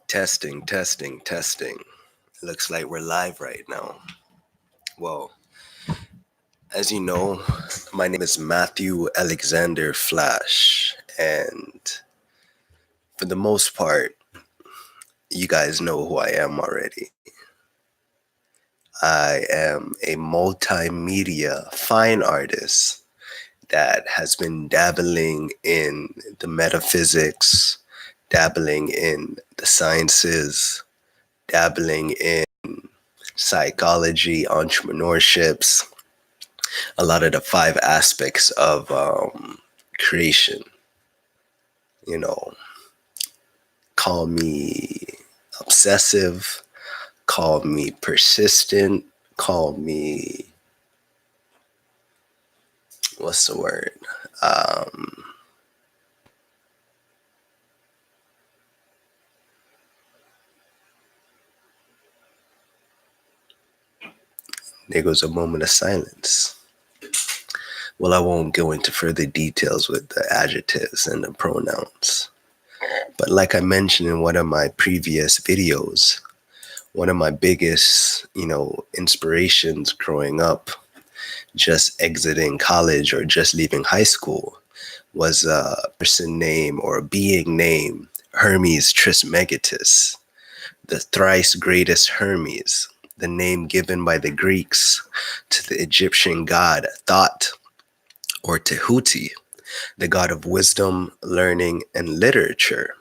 Testing, testing, testing. Looks like we're live right now. Well, as you know, my name is Matthew Alexander Flash, and for the most part, you guys know who I am already. I am a multimedia fine artist that has been dabbling in the metaphysics, dabbling in the sciences, dabbling in psychology, entrepreneurships, a lot of the five aspects of creation. You know, call me obsessive, call me persistent, call me, what's the word? There goes a moment of silence. Well, I won't go into further details with the adjectives and the pronouns. But like I mentioned in one of my previous videos, one of my biggest, inspirations growing up, just exiting college or just leaving high school, was a person named or a being named Hermes Trismegistus, the thrice greatest Hermes, the name given by the Greeks to the Egyptian god Thoth, or Tehuti, the god of wisdom, learning, and literature.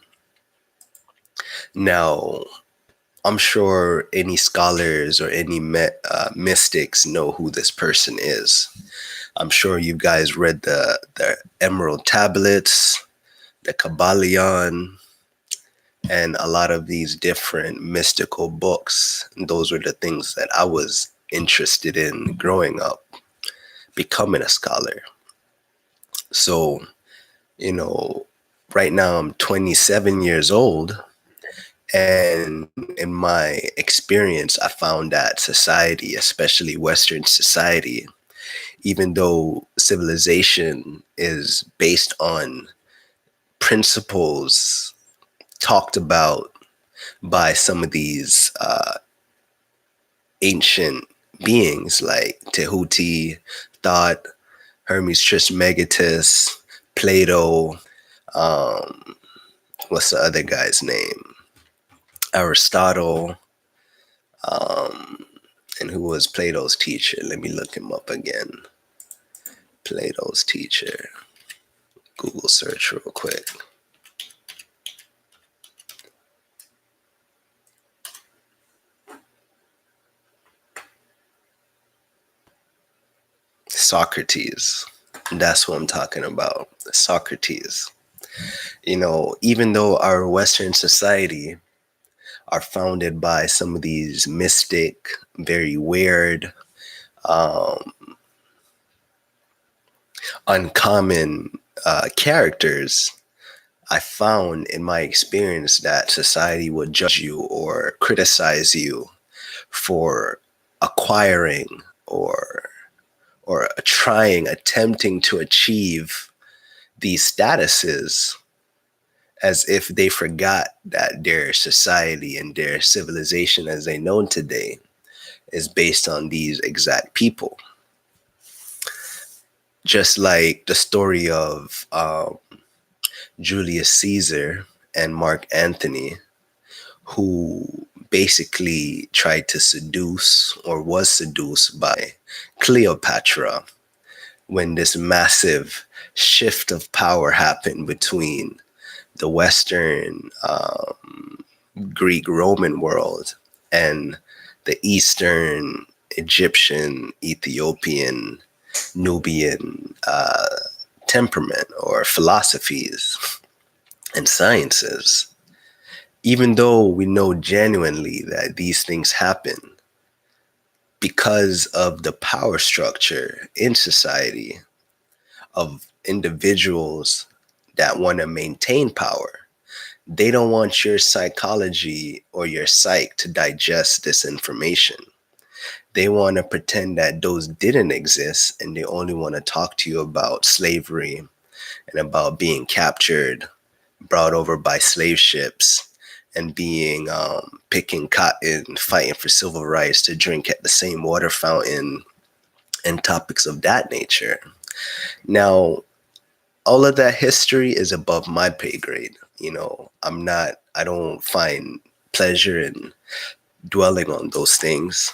Now, I'm sure any scholars or any mystics know who this person is. I'm sure you guys read the Emerald Tablets, the Kabbalion, and a lot of these different mystical books. And those were the things that I was interested in growing up, becoming a scholar. So, right now I'm 27 years old. And in my experience, I found that society, especially Western society, even though civilization is based on principles talked about by some of these ancient beings like Tehuti, Thoth, Hermes Trismegistus, Plato, what's the other guy's name? Aristotle, and who was Plato's teacher? Let me look him up again. Plato's teacher. Google search real quick. Socrates. That's what I'm talking about. Socrates. Even though our Western society are founded by some of these mystic, very weird, uncommon characters, I found in my experience that society would judge you or criticize you for acquiring or attempting to achieve these statuses, as if they forgot that their society and their civilization as they know today is based on these exact people. Just like the story of Julius Caesar and Mark Antony, who basically tried to seduce or was seduced by Cleopatra when this massive shift of power happened between the Western Greek Roman world and the Eastern Egyptian, Ethiopian, Nubian temperament or philosophies and sciences. Even though we know genuinely that these things happen, because of the power structure in society of individuals that want to maintain power, they don't want your psychology or your psyche to digest this information. They want to pretend that those didn't exist, and they only want to talk to you about slavery and about being captured, brought over by slave ships, and being picking cotton, fighting for civil rights to drink at the same water fountain, and topics of that nature. Now, all of that history is above my pay grade. I don't find pleasure in dwelling on those things,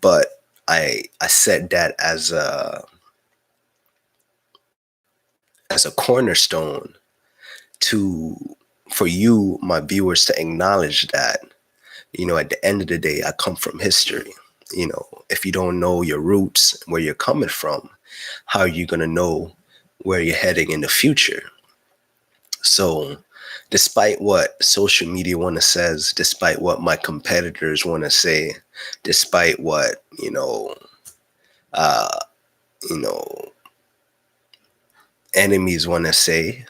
but I set that as a cornerstone to for you, my viewers, to acknowledge that, at the end of the day, I come from history. If you don't know your roots, where you're coming from, how are you going to know where you're heading in the future? So despite what social media want to says, despite what my competitors want to say, despite what, uh, you know, enemies want to say,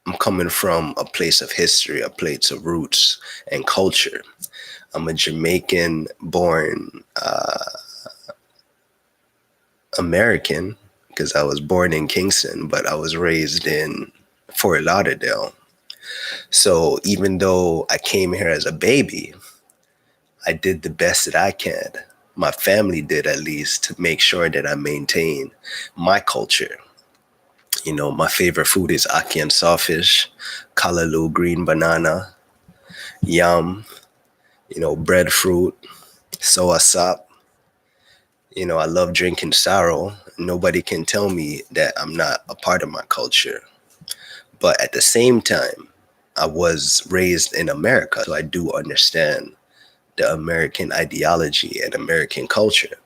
I'm coming from a place of history, a place of roots and culture. I'm a Jamaican born American because I was born in Kingston, but I was raised in Fort Lauderdale. So even though I came here as a baby, I did the best that I can. My family did, at least, to make sure that I maintain my culture. My favorite food is ackee and sawfish, callaloo, green banana, yam, breadfruit, soa sop. I love drinking sorrow. Nobody can tell me that I'm not a part of my culture. But at the same time, I was raised in America, so I do understand the American ideology and American culture.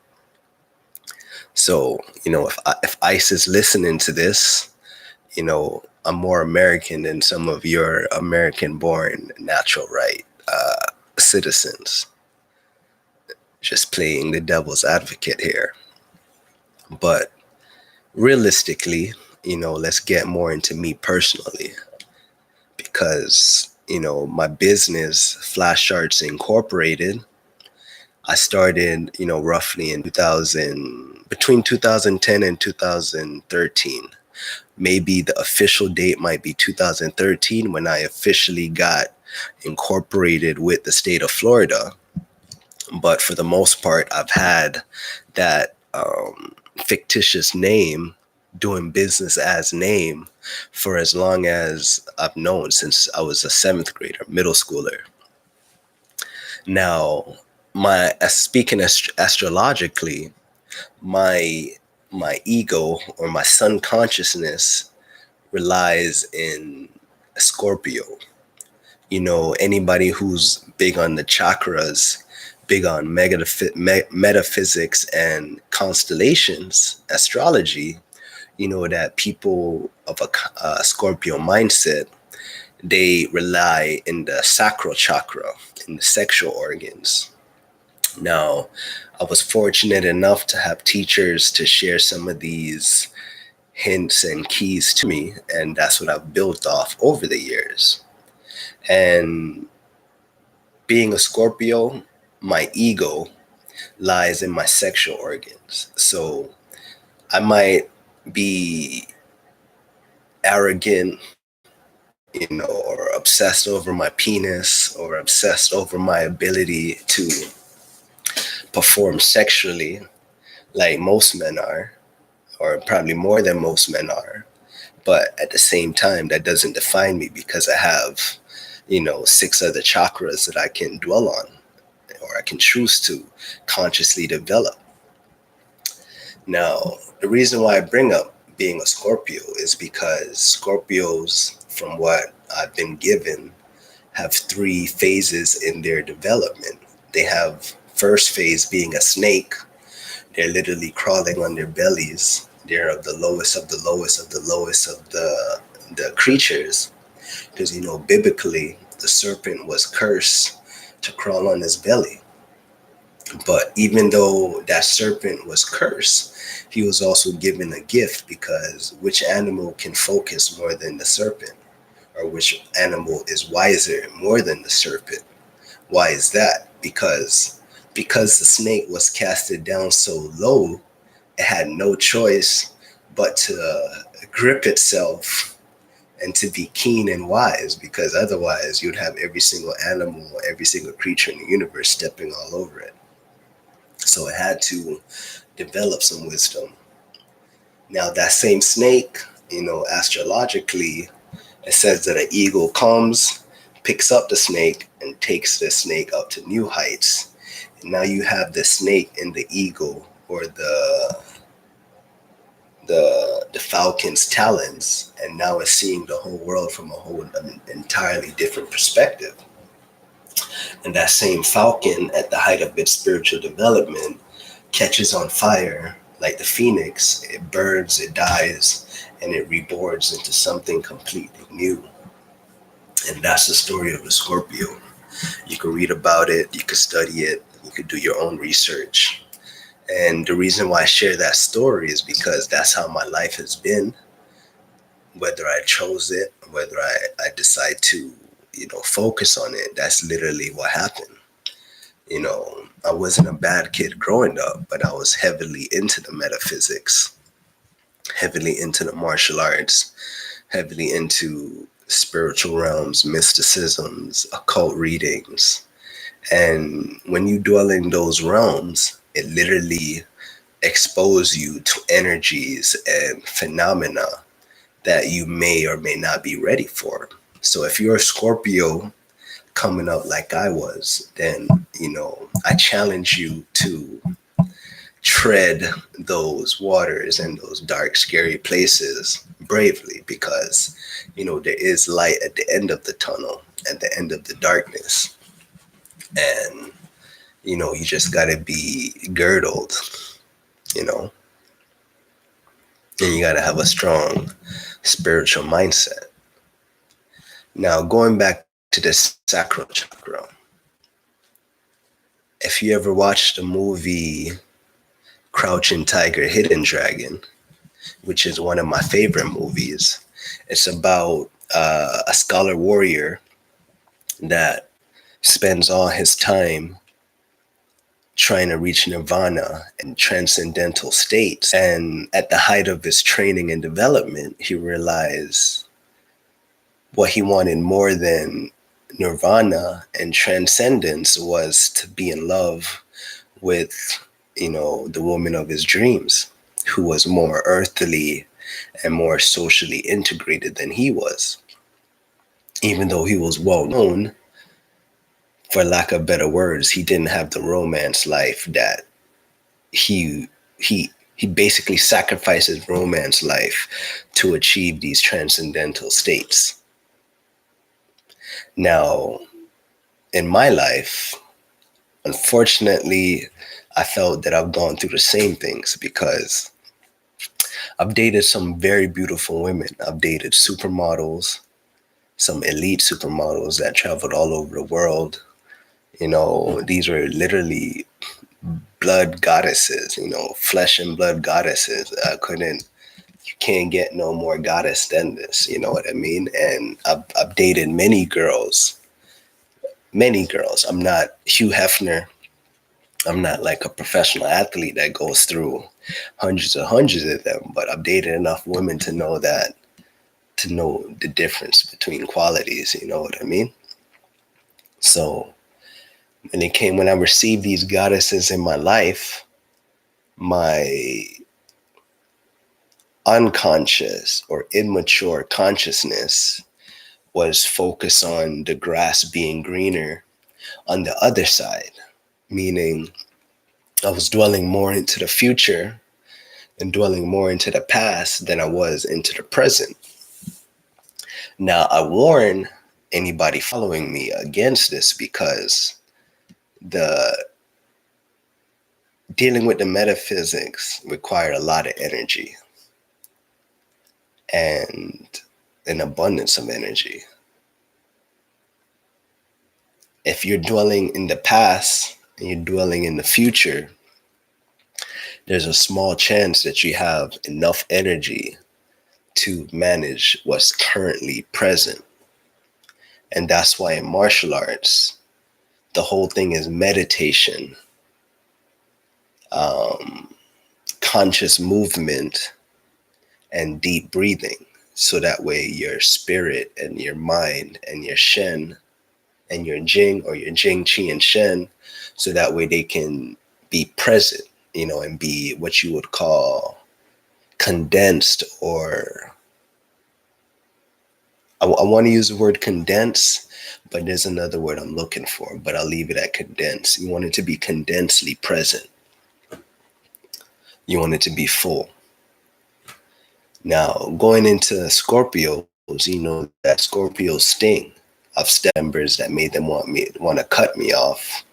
So, if ICE is listening to this, I'm more American than some of your American-born natural right citizens. Just playing the devil's advocate here. But realistically, let's get more into me personally, because, my business, Flash Arts Incorporated, I started, roughly in between 2010 and 2013. Maybe the official date might be 2013 when I officially got incorporated with the state of Florida. But for the most part, I've had that fictitious name, doing business as name, for as long as I've known, since I was a 7th grader, middle schooler. Now, speaking astrologically, my ego, or my sun consciousness, relies in Scorpio. Anybody who's big on the chakras, big on metaphysics and constellations, astrology, that people of a Scorpio mindset, they rely in the sacral chakra, in the sexual organs. Now, I was fortunate enough to have teachers to share some of these hints and keys to me, and that's what I've built off over the years. And being a Scorpio, my ego lies in my sexual organs. So I might be arrogant, or obsessed over my penis, or obsessed over my ability to perform sexually, like most men are, or probably more than most men are. But at the same time, that doesn't define me, because I have, 6 other chakras that I can dwell on, or I can choose to consciously develop. Now, the reason why I bring up being a Scorpio is because Scorpios, from what I've been given, have 3 phases in their development. They have first phase being a snake. They're literally crawling on their bellies. They're of the lowest of the lowest of the lowest of the creatures. Because, biblically, the serpent was cursed to crawl on his belly. But even though that serpent was cursed, he was also given a gift, because which animal can focus more than the serpent? Or which animal is wiser more than the serpent? Why is that? Because the snake was casted down so low, it had no choice but to grip itself and to be keen and wise, because otherwise you'd have every single animal, every single creature in the universe stepping all over it. So it had to develop some wisdom. Now that same snake, astrologically, it says that an eagle comes, picks up the snake, and takes the snake up to new heights. And now you have the snake and the eagle, or the falcon's talons, and now it's seeing the whole world from an entirely different perspective. And that same falcon, at the height of its spiritual development, catches on fire like the phoenix. It burns, it dies, and it reborns into something completely new. And that's the story of the Scorpio. You can read about it, you can study it, you could do your own research. And the reason why I share that story is because that's how my life has been. Whether I chose it, whether I decide to, focus on it, that's literally what happened. I wasn't a bad kid growing up, but I was heavily into the metaphysics, heavily into the martial arts, heavily into spiritual realms, mysticisms, occult readings. And when you dwell in those realms, it literally exposes you to energies and phenomena that you may or may not be ready for. So if you're a Scorpio coming up like I was, then, I challenge you to tread those waters and those dark, scary places bravely, because, there is light at the end of the tunnel, at the end of the darkness. And, you just got to be girdled, and you got to have a strong spiritual mindset. Now, going back to the sacral chakra, if you ever watched the movie Crouching Tiger, Hidden Dragon, which is one of my favorite movies, it's about a scholar warrior that spends all his time trying to reach nirvana and transcendental states. And at the height of his training and development, he realized what he wanted more than nirvana and transcendence was to be in love with, the woman of his dreams, who was more earthly and more socially integrated than he was. Even though he was well known, for lack of better words, he didn't have the romance life that he basically sacrificed his romance life to achieve these transcendental states. Now, in my life, unfortunately, I felt that I've gone through the same things, because I've dated some very beautiful women. I've dated supermodels, some elite supermodels that traveled all over the world. These were literally blood goddesses, flesh and blood goddesses. You can't get no more goddess than this, you know what I mean? And I've dated many girls. I'm not Hugh Hefner. I'm not like a professional athlete that goes through hundreds of them, but I've dated enough women to know the difference between qualities, you know what I mean? So when I received these goddesses in my life, my unconscious or immature consciousness was focused on the grass being greener on the other side, meaning I was dwelling more into the future and dwelling more into the past than I was into the present. Now, I warn anybody following me against this, because dealing with the metaphysics require a lot of energy and an abundance of energy. If you're dwelling in the past and you're dwelling in the future, there's a small chance that you have enough energy to manage what's currently present. And that's why in martial arts, the whole thing is meditation, conscious movement, and deep breathing. so that way your spirit and your mind and your Shen and your Jing, or your Jing, Qi, and Shen, so that way they can be present, and be what you would call condensed, or I want to use the word condense, but there's another word I'm looking for, but I'll leave it at condense. You want it to be condensely present. You want it to be full. Now, going into Scorpios, that Scorpios sting. I've stabbed members that made them want to cut me off.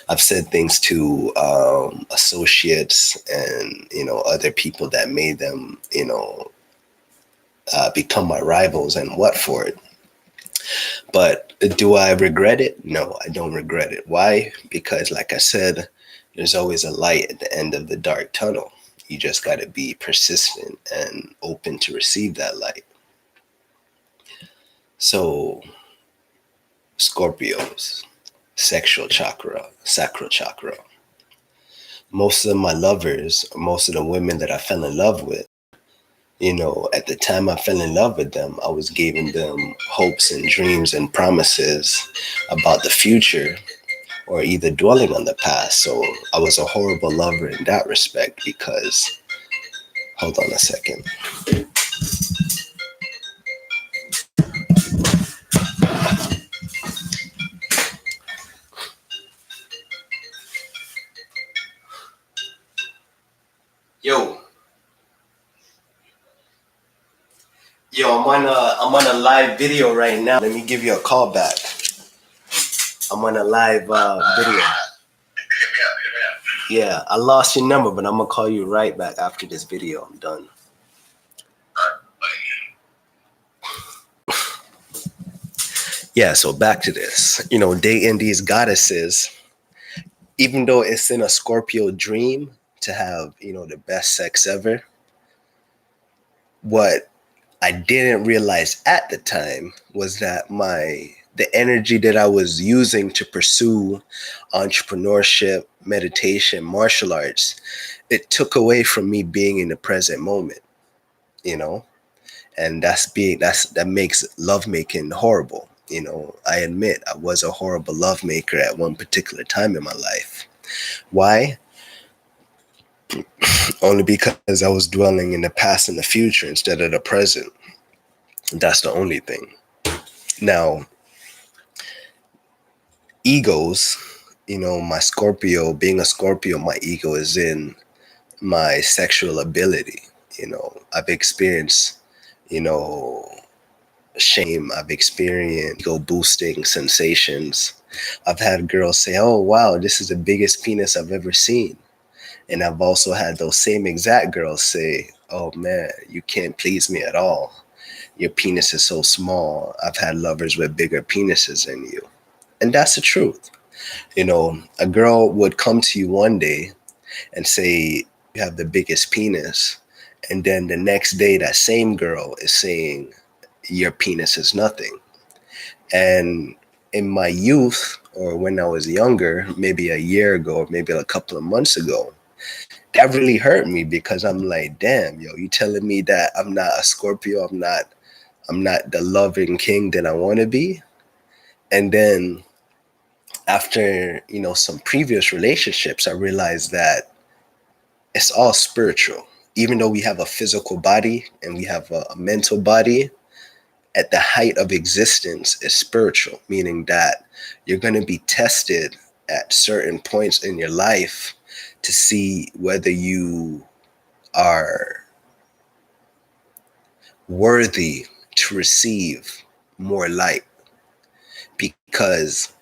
I've said things to associates and, other people that made them, become my rivals, and what for it. But do I regret it? No, I don't regret it. Why? Because, like I said, there's always a light at the end of the dark tunnel. You just got to be persistent and open to receive that light. So, Scorpios, sexual chakra, sacral chakra. Most of my lovers, most of the women that I fell in love with, at the time I fell in love with them, I was giving them hopes and dreams and promises about the future, or either dwelling on the past. So I was a horrible lover in that respect, because, hold on a second. Yo, I'm on a live video right now. Let me give you a call back. I'm on a live video. Yeah, I lost your number, but I'm gonna call you right back after this video. I'm done. Yeah, so back to this. Dating these goddesses, even though it's in a Scorpio dream to have, the best sex ever, what I didn't realize at the time was that the energy that I was using to pursue entrepreneurship, meditation, martial arts, it took away from me being in the present moment, and that makes lovemaking horrible. I admit I was a horrible lovemaker at one particular time in my life. Why? Only because I was dwelling in the past and the future instead of the present. That's the only thing. Now, egos, my Scorpio, being a Scorpio, my ego is in my sexual ability. I've experienced, shame. I've experienced ego boosting sensations. I've had girls say, "Oh, wow, this is the biggest penis I've ever seen." And I've also had those same exact girls say, "Oh man, you can't please me at all. Your penis is so small. I've had lovers with bigger penises than you." And that's the truth. A girl would come to you one day and say, "You have the biggest penis." And then the next day, that same girl is saying, "Your penis is nothing." And in my youth, or when I was younger, maybe a year ago, or maybe a couple of months ago, that really hurt me, because I'm like, damn, you telling me that I'm not a Scorpio, I'm not the loving king that I want to be. And then after, some previous relationships, I realized that it's all spiritual. Even though we have a physical body and we have a mental body, at the height of existence is spiritual, meaning that you're going to be tested at certain points in your life to see whether you are worthy to receive more light. Because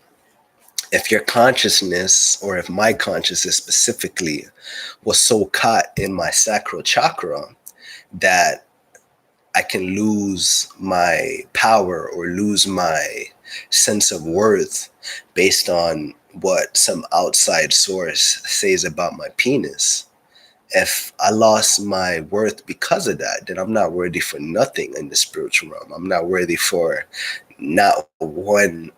if your consciousness, or if my consciousness specifically, was so caught in my sacral chakra that I can lose my power or lose my sense of worth based on what some outside source says about my penis. If I lost my worth because of that, then I'm not worthy for nothing in the spiritual realm. I'm not worthy for not one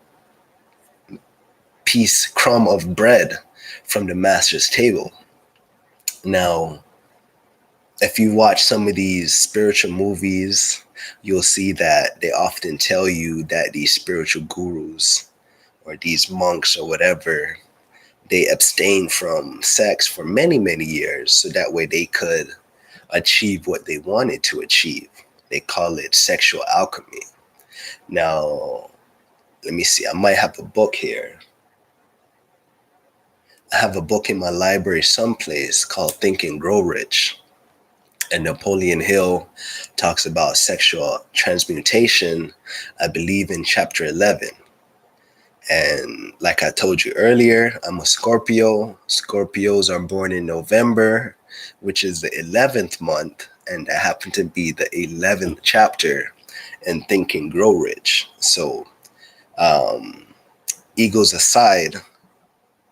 crumb of bread from the master's table. Now, if you watch some of these spiritual movies, you'll see that they often tell you that these spiritual gurus or these monks or whatever, they abstain from sex for many, many years so that way they could achieve what they wanted to achieve. They call it sexual alchemy. Now, let me see, I might have a book here. I have a book in my library someplace called Think and Grow Rich. And Napoleon Hill talks about sexual transmutation, I believe in chapter 11. And like I told you earlier, I'm a Scorpio. Scorpios are born in November, which is the 11th month. And that happened to be the 11th chapter in Think and Grow Rich. So, egos aside,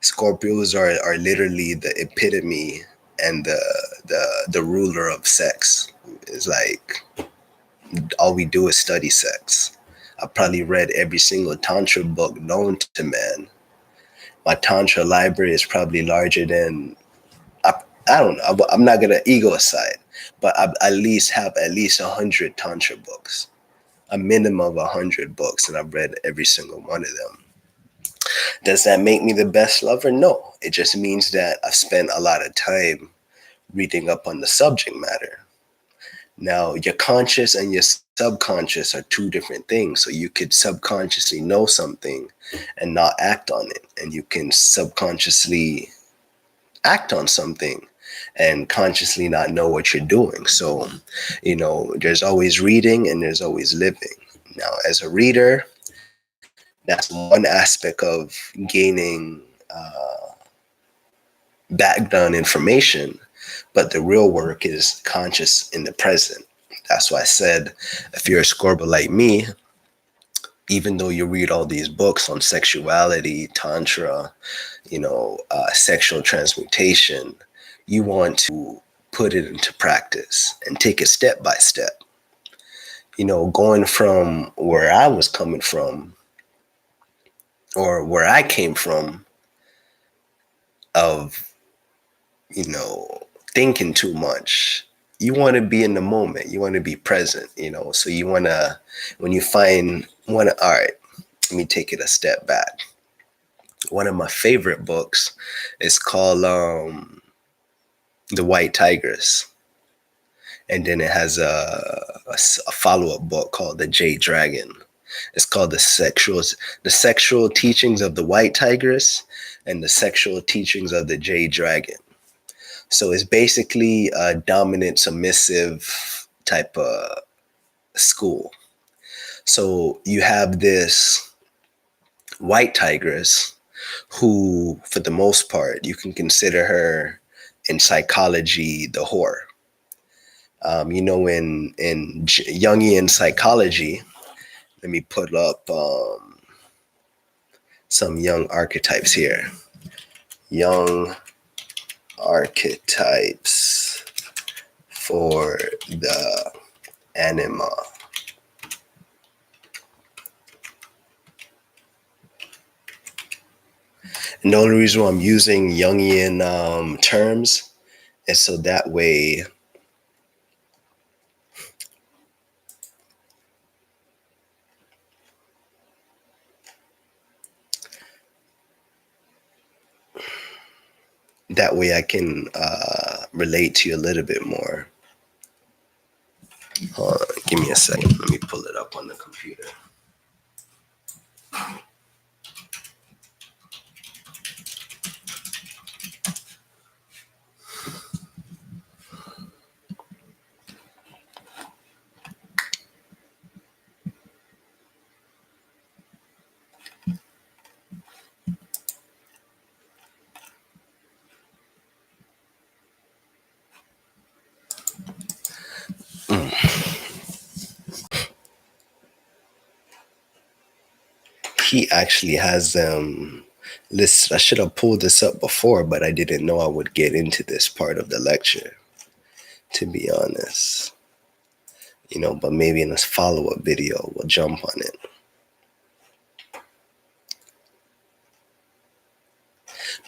Scorpios are literally the epitome and the ruler of sex. It's like all we do is study sex. I probably read every single tantra book known to man. My tantra library is probably larger than I don't know. I'm not gonna ego aside, but I at least have at least 100 tantra books, a minimum of 100 books, and I've read every single one of them. Does that make me the best lover? No. It just means that I've spent a lot of time reading up on the subject matter. Now, your conscious and your subconscious are two different things. So you could subconsciously know something and not act on it. And you can subconsciously act on something and consciously not know what you're doing. So, there's always reading and there's always living. Now, as a reader, that's one aspect of gaining background information, but the real work is conscious in the present. That's why I said, if you're a Scorpio like me, even though you read all these books on sexuality, tantra, sexual transmutation, you want to put it into practice and take it step by step. Going from where I was coming from, or where I came from, of thinking too much. You want to be in the moment. You want to be present, so you want to, when you all right, let me take it a step back. One of my favorite books is called The White Tigress. And then it has a follow-up book called The Jade Dragon. It's called the sexual teachings of the White Tigress and the sexual teachings of the Jade Dragon. So it's basically a dominant, submissive type of school. So you have this white tigress who, for the most part, you can consider her in psychology the whore. In Jungian psychology, let me put up some young archetypes here. Young archetypes for the anima. And the only reason why I'm using Jungian terms is so that way I can relate to you a little bit more. Hold on, give me a second. Let me pull it up on the computer. He actually has lists. I should have pulled this up before, but I didn't know I would get into this part of the lecture, to be honest. But maybe in this follow-up video, we'll jump on it.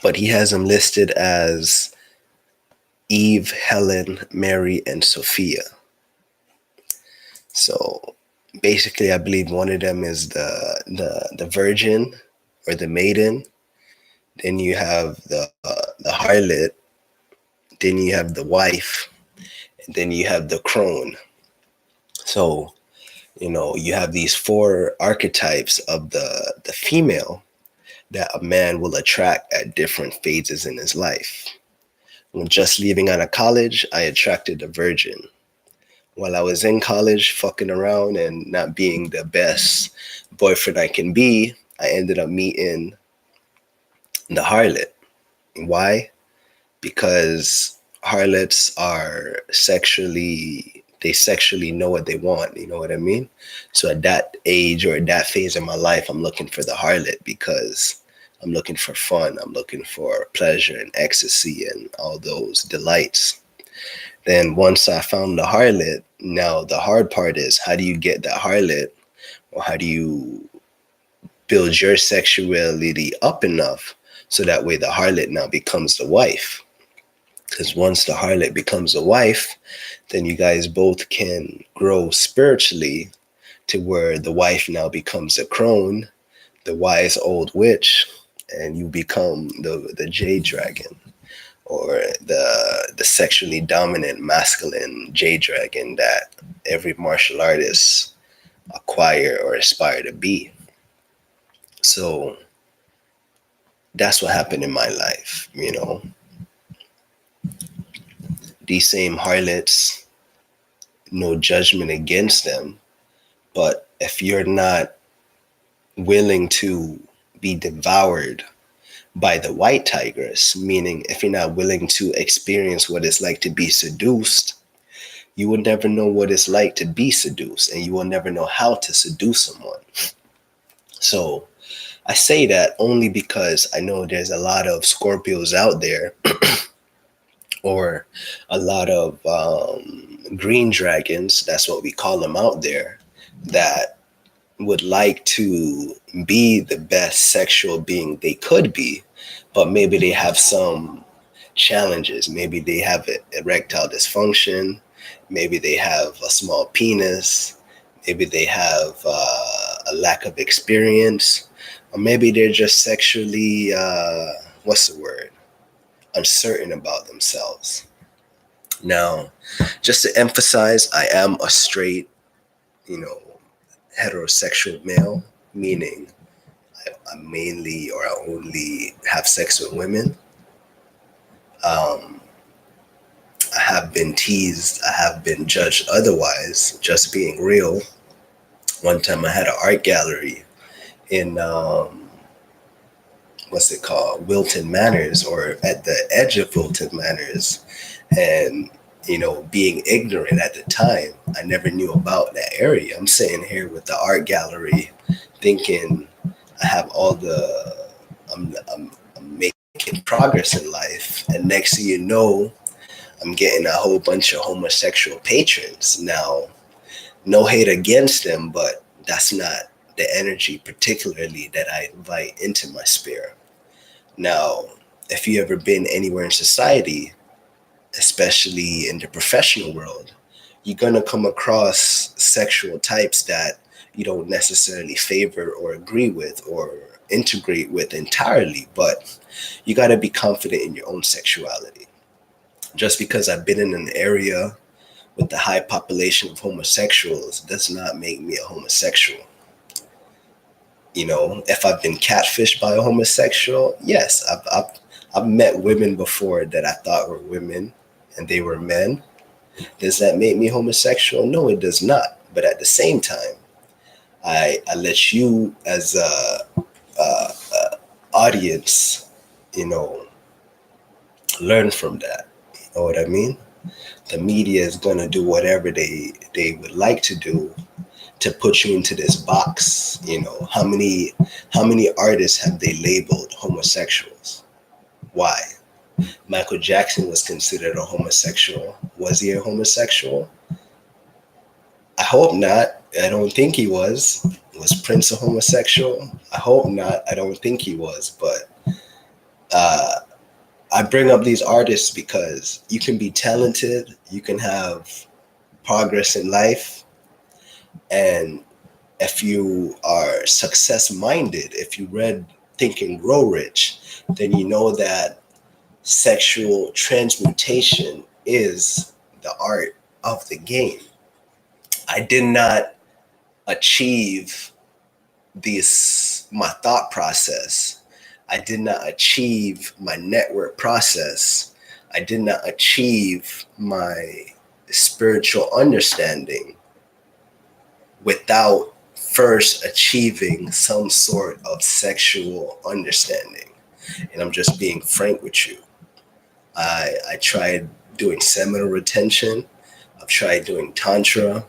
But he has them listed as Eve, Helen, Mary, and Sophia. So basically, I believe one of them is the virgin or the maiden. Then you have the harlot. Then you have the wife. And then you have the crone. So you have these four archetypes of the female that a man will attract at different phases in his life. When just leaving out of college, I attracted a virgin. While I was in college, fucking around and not being the best boyfriend I can be, I ended up meeting the harlot. Why? Because harlots are they sexually know what they want, you know what I mean? So at that age or at that phase of my life, I'm looking for the harlot because I'm looking for fun, I'm looking for pleasure and ecstasy and all those delights. Then once I found the harlot, now the hard part is how do you get that harlot, or how do you build your sexuality up enough so that way the harlot now becomes the wife? Because once the harlot becomes a wife, then you guys both can grow spiritually to where the wife now becomes a crone, the wise old witch, and you become the jade dragon, or the sexually dominant masculine jade dragon that every martial artist acquire or aspire to be. So that's what happened in my life. These same harlots, no judgment against them, but if you're not willing to be devoured by the white tigress, meaning if you're not willing to experience what it's like to be seduced, you will never know what it's like to be seduced, and you will never know how to seduce someone. So I say that only because I know there's a lot of Scorpios out there, or a lot of green dragons, that's what we call them out there, that would like to be the best sexual being they could be, but maybe they have some challenges. Maybe they have erectile dysfunction. Maybe they have a small penis. Maybe they have a lack of experience. Or maybe they're just sexually, what's the word? Uncertain about themselves. Now, just to emphasize, I am a straight, you know, heterosexual male, meaning I mainly or I only have sex with women. I have been teased, I have been judged otherwise, just being real. One time I had an art gallery in, what's it called? Wilton Manors, or at the edge of Wilton Manors. And, being ignorant at the time, I never knew about that area. I'm sitting here with the art gallery thinking I have I'm making progress in life. And next thing you know, I'm getting a whole bunch of homosexual patrons. Now, no hate against them, but that's not the energy particularly that I invite into my sphere. Now, if you ever been anywhere in society, especially in the professional world, you're going to come across sexual types that you don't necessarily favor or agree with or integrate with entirely, but you got to be confident in your own sexuality. Just because I've been in an area with the high population of homosexuals does not make me a homosexual. If I've been catfished by a homosexual, yes, I've met women before that I thought were women and they were men. Does that make me homosexual? No, it does not. But at the same time, I let you as a audience, you know, learn from that. You know what I mean? The media is gonna do whatever they would like to do to put you into this box. How many artists have they labeled homosexuals? Why? Michael Jackson was considered a homosexual. Was he a homosexual? I hope not. I don't think he was. Was Prince a homosexual? I hope not. I don't think he was. But I bring up these artists because you can be talented, you can have progress in life, And if you are success minded, if you read Think and Grow Rich, then you know that sexual transmutation is the art of the game. I did not achieve my thought process. I did not achieve my network process. I did not achieve my spiritual understanding without first achieving some sort of sexual understanding. And I'm just being frank with you. I tried doing seminal retention. I've tried doing tantra.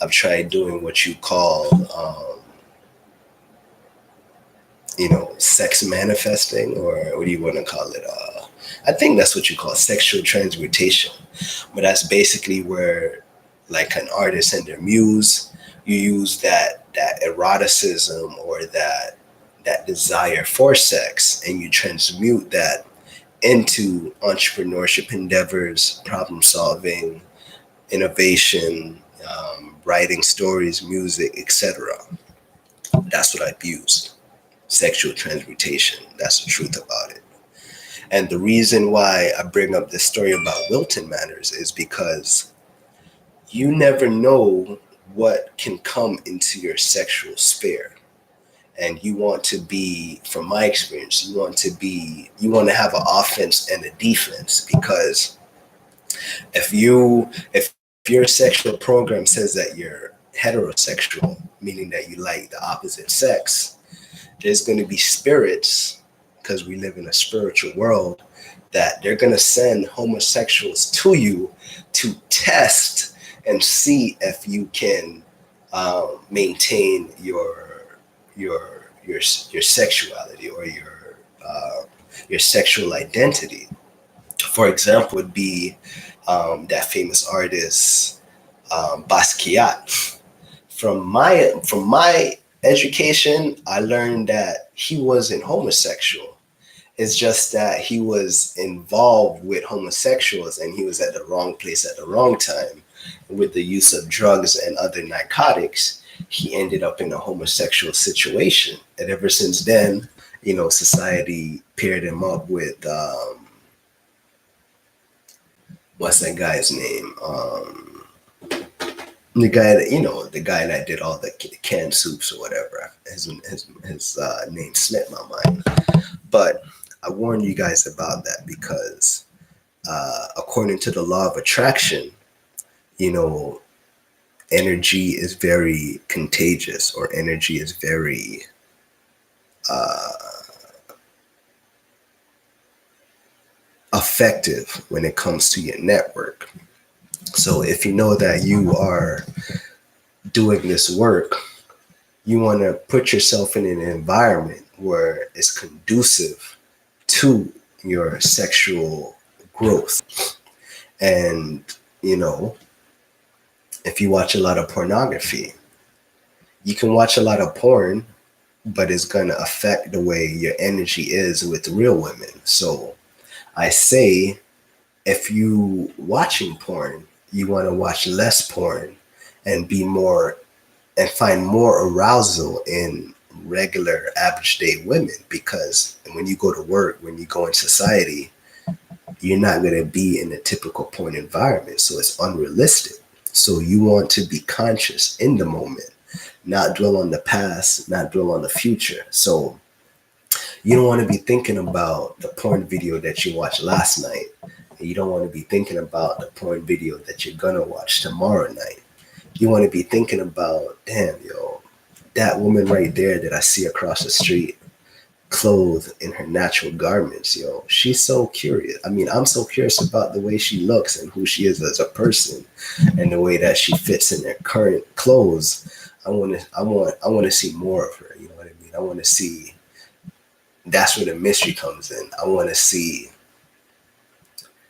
I've tried doing what you call, sex manifesting, or what do you want to call it? I think that's what you call sexual transmutation. But that's basically where, like an artist and their muse, you use that eroticism or that desire for sex, and you transmute that into entrepreneurship endeavors, problem solving, innovation, writing stories, music, etc. That's what I've used. Sexual transmutation. That's the truth about it. And the reason why I bring up this story about Wilton Manors is because you never know what can come into your sexual sphere. And you want to be, from my experience, you want to have an offense and a defense, because if your sexual program says that you're heterosexual, meaning that you like the opposite sex, there's going to be spirits, because we live in a spiritual world, that they're going to send homosexuals to you to test and see if you can maintain your sexuality or your sexual identity. For example, would be that famous artist Basquiat. From my education, I learned that he wasn't homosexual. It's just that he was involved with homosexuals and he was at the wrong place at the wrong time. With the use of drugs and other narcotics, he ended up in a homosexual situation. And ever since then, society paired him up with, what's that guy's name? The guy that did all the canned soups or whatever. His name slipped my mind. But I warned you guys about that because according to the law of attraction, energy is very contagious, or energy is very effective when it comes to your network. So if you know that you are doing this work, you want to put yourself in an environment where it's conducive to your sexual growth. And, if you watch a lot of pornography, you can watch a lot of porn, but it's going to affect the way your energy is with real women. So I say, if you watching porn, you want to watch less porn and find more arousal in regular average day women, because when you go to work, when you go in society, you're not going to be in a typical porn environment. So it's unrealistic. So you want to be conscious in the moment, not dwell on the past, not dwell on the future. So you don't want to be thinking about the porn video that you watched last night. You don't want to be thinking about the porn video that you're going to watch tomorrow night. You want to be thinking about, damn, that woman right there that I see across the street, clothed in her natural garments, she's so curious. I mean, I'm so curious about the way she looks and who she is as a person, and the way that she fits in her current clothes. I want to see more of her. You know what I mean? I want to see. That's where the mystery comes in. I want to see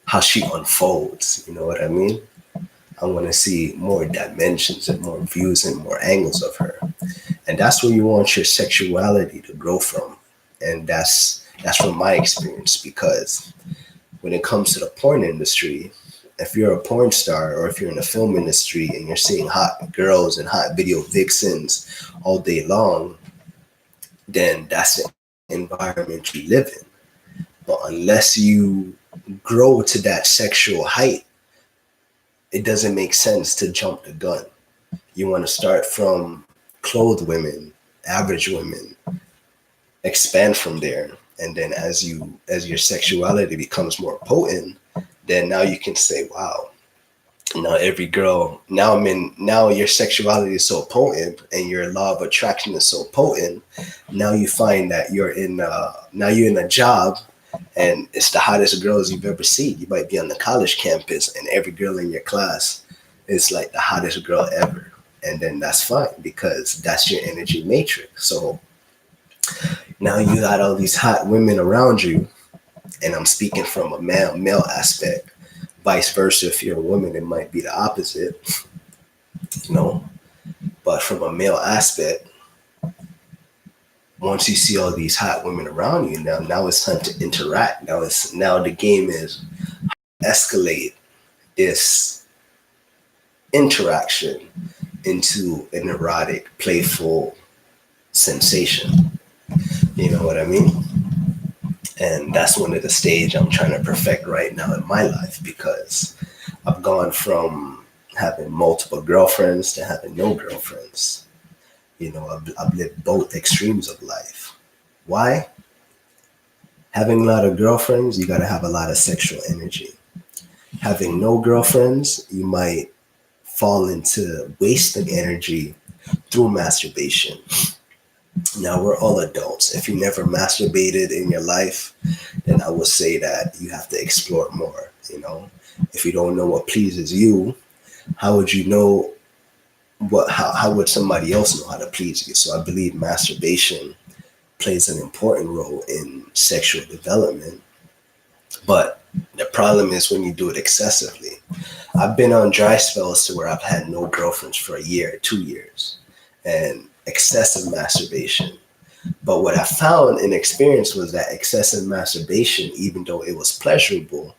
how she unfolds. You know what I mean? I want to see more dimensions and more views and more angles of her. And that's where you want your sexuality to grow from. And that's from my experience, because when it comes to the porn industry, if you're a porn star or if you're in the film industry and you're seeing hot girls and hot video vixens all day long, then that's the environment you live in. But unless you grow to that sexual height, it doesn't make sense to jump the gun. You want to start from clothed women, average women, expand from there, and then as your sexuality becomes more potent, then now you can say, wow, now every girl, now your sexuality is so potent and your law of attraction is so potent. Now you find that you're in a job and it's the hottest girls you've ever seen. You might be on the college campus and every girl in your class is like the hottest girl ever. And then that's fine because that's your energy matrix. So now you got all these hot women around you, and I'm speaking from a male aspect. Vice versa, if you're a woman, it might be the opposite, you know. But from a male aspect, once you see all these hot women around you, now it's time to interact. Now the game is escalate this interaction into an erotic, playful sensation. You know what I mean? And that's one of the stage I'm trying to perfect right now in my life, because I've gone from having multiple girlfriends to having no girlfriends. You know, I've lived both extremes of life. Why? Having a lot of girlfriends, you got to have a lot of sexual energy. Having no girlfriends, you might fall into wasting energy through masturbation. Now, we're all adults. If you never masturbated in your life, then I would say that you have to explore more, you know. If you don't know what pleases you, how would you know how would somebody else know how to please you? So I believe masturbation plays an important role in sexual development. But the problem is when you do it excessively. I've been on dry spells to where I've had no girlfriends for a year, 2 years, and excessive masturbation. But what I found and experienced was that excessive masturbation, even though it was pleasurable,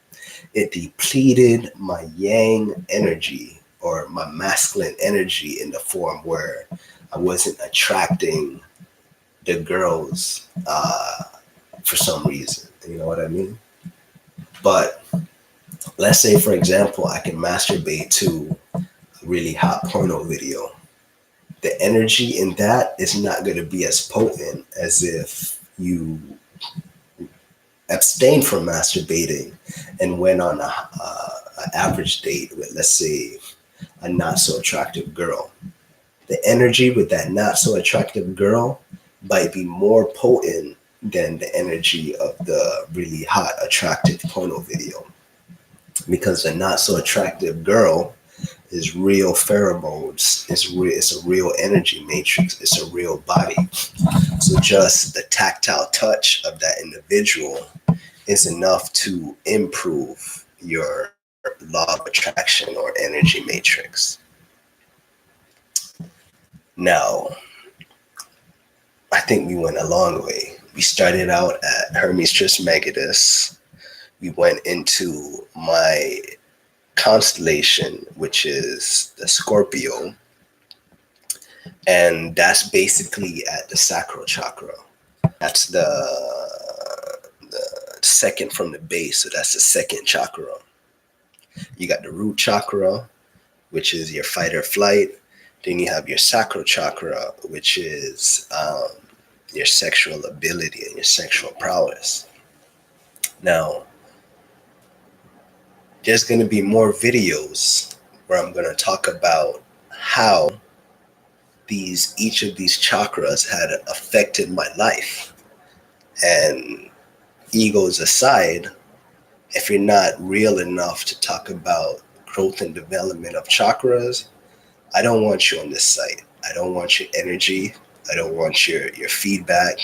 it depleted my yang energy or my masculine energy in the form where I wasn't attracting the girls for some reason. You know what I mean? But let's say, for example, I can masturbate to a really hot porno video. The energy in that is not going to be as potent as if you abstained from masturbating and went on an average date with, let's say, a not so attractive girl. The energy with that not so attractive girl might be more potent than the energy of the really hot, attractive porno video. Because the not so attractive girl is real pheromones. It's a real energy matrix. It's a real body. So just the tactile touch of that individual is enough to improve your law of attraction or energy matrix. Now, I think we went a long way. We started out at Hermes Trismegistus. We went into my constellation, which is the Scorpio, and that's basically at the sacral chakra. That's the second from the base, so that's the second chakra. You got the root chakra, which is your fight or flight. Then you have your sacral chakra, which is your sexual ability and your sexual prowess. Now, there's going to be more videos where I'm going to talk about how each of these chakras had affected my life. And egos aside, if you're not real enough to talk about growth and development of chakras, I don't want you on this site. I don't want your energy. I don't want your feedback.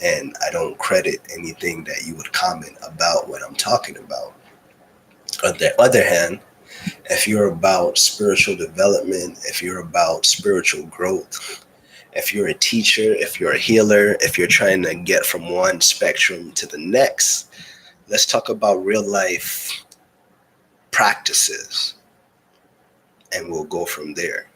And I don't credit anything that you would comment about what I'm talking about. On the other hand, if you're about spiritual development, if you're about spiritual growth, if you're a teacher, if you're a healer, if you're trying to get from one spectrum to the next, let's talk about real life practices, and we'll go from there.